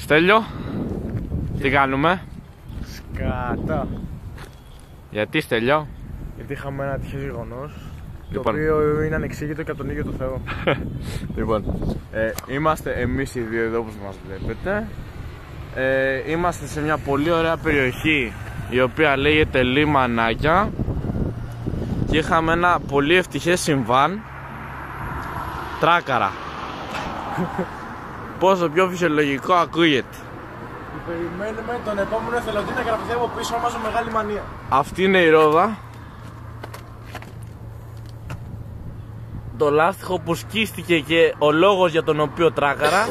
Στέλιο, τι κάνουμε? Σκατά. Γιατί, Στέλιο? Γιατί είχαμε ένα τυχαίο γεγονός, Λοιπόν. το οποίο είναι ανεξήγητο και από τον ίδιο το Θεό. Λοιπόν, είμαστε εμείς οι δύο εδώ όπως μας βλέπετε. Είμαστε σε μια πολύ ωραία περιοχή η οποία λέγεται Λιμανάκια και είχαμε ένα πολύ ευτυχές συμβάν. Τράκαρα. Πόσο πιο φυσιολογικό ακούγεται. Περιμένουμε τον επόμενο εθελοντή να γραφτεί από πίσω μας με μεγάλη μανία. Αυτή είναι η ρόδα. Το λάστιχο που σκίστηκε και ο λόγος για τον οποίο τράκαρα.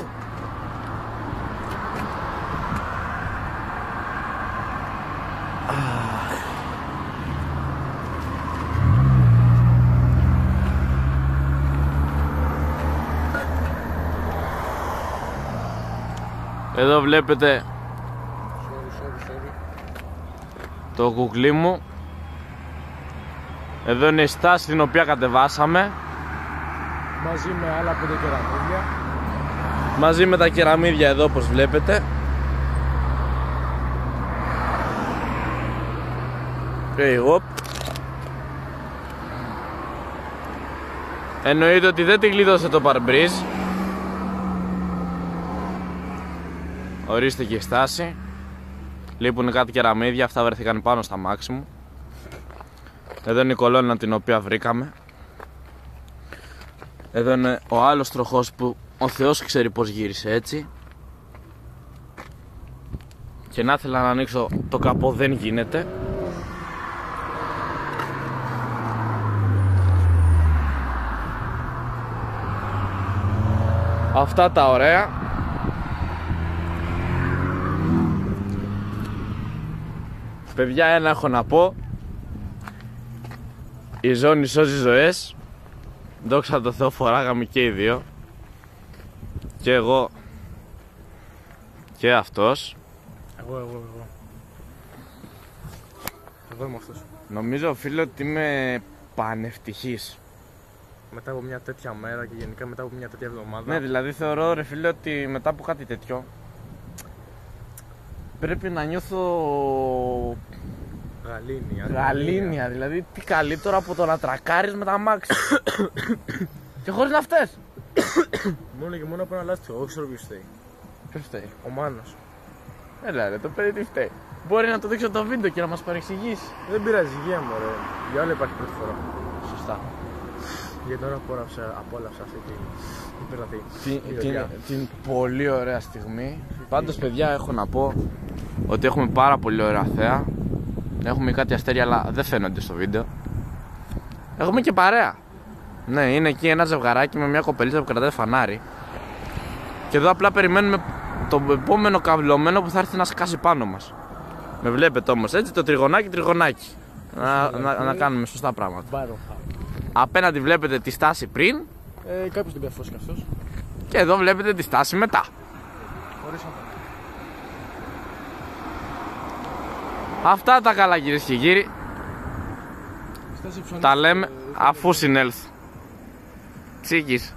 Εδώ βλέπετε το κουκλί μου. Εδώ είναι η στάση την οποία κατεβάσαμε Μαζί με άλλα 5 κεραμίδια. μαζί με τα κεραμίδια εδώ όπως βλέπετε. Hop. Εννοείται ότι δεν τη γλίτωσε το παρμπρίζ. Ορίστε και η στάση. Λείπουν κάτι κεραμίδια, αυτά βρεθήκαν πάνω στα μάξι μου. Εδώ είναι η κολόνα την οποία βρήκαμε. Εδώ είναι ο άλλος τροχός που ο Θεός ξέρει πως γύρισε έτσι. Και να ήθελα να ανοίξω το καπό, δεν γίνεται. Αυτά τα ωραία. Παιδιά, ένα έχω να πω. Η ζώνη σώζει ζωές. Δόξα τω Θεώ, φοράγαμε και οι δύο. Και εγώ και αυτός. Εγώ είμαι αυτός. Νομίζω, φίλε, ότι είμαι πανευτυχής. Μετά από μια τέτοια μέρα και γενικά μετά από μια τέτοια εβδομάδα. Ναι, δηλαδή θεωρώ, ρε φίλε, ότι μετά από κάτι τέτοιο πρέπει να νιώθω γαλήνια. Δηλαδή τι καλύτερο από το να τρακάρεις με τα μάξι και χωρίς να φταίς. Μόνο και μόνο από ένα λάστιχο, όχι ξέρω ποιος φταίει. Ποιος φταίει? Ο Μάνος. Έλα ρε, το παιδί τι φταίει. Μπορεί να το δείξω το βίντεο και να μας παρεξηγήσει. Δεν πειράζει, υγεία μου ρε. Για όλα υπάρχει πρώτη φορά. Σωστά. Για τώρα απόλαυσα αυτή την πολύ ωραία στιγμή. Πάντως, παιδιά, έχω να πω ότι έχουμε πάρα πολύ ωραία θέα. Έχουμε κάτι αστέρια, αλλά δεν φαίνονται στο βίντεο. Έχουμε και παρέα. Ναι, είναι εκεί ένα ζευγαράκι με μια κοπελίτσα που κρατάει φανάρι. Και εδώ απλά περιμένουμε το επόμενο καυλωμένο που θα έρθει να σκάσει πάνω μας. Με βλέπετε όμως έτσι, το τριγωνάκι. Να κάνουμε σωστά πράγματα. Απέναντι βλέπετε τη στάση πριν. Κάποιος την καθώς και αυτός. Και εδώ βλέπετε τη στάση μετά. Αυτά τα καλά, κυρίες και κύριοι. Τα λέμε αφού συνέλθει. Τσίκης.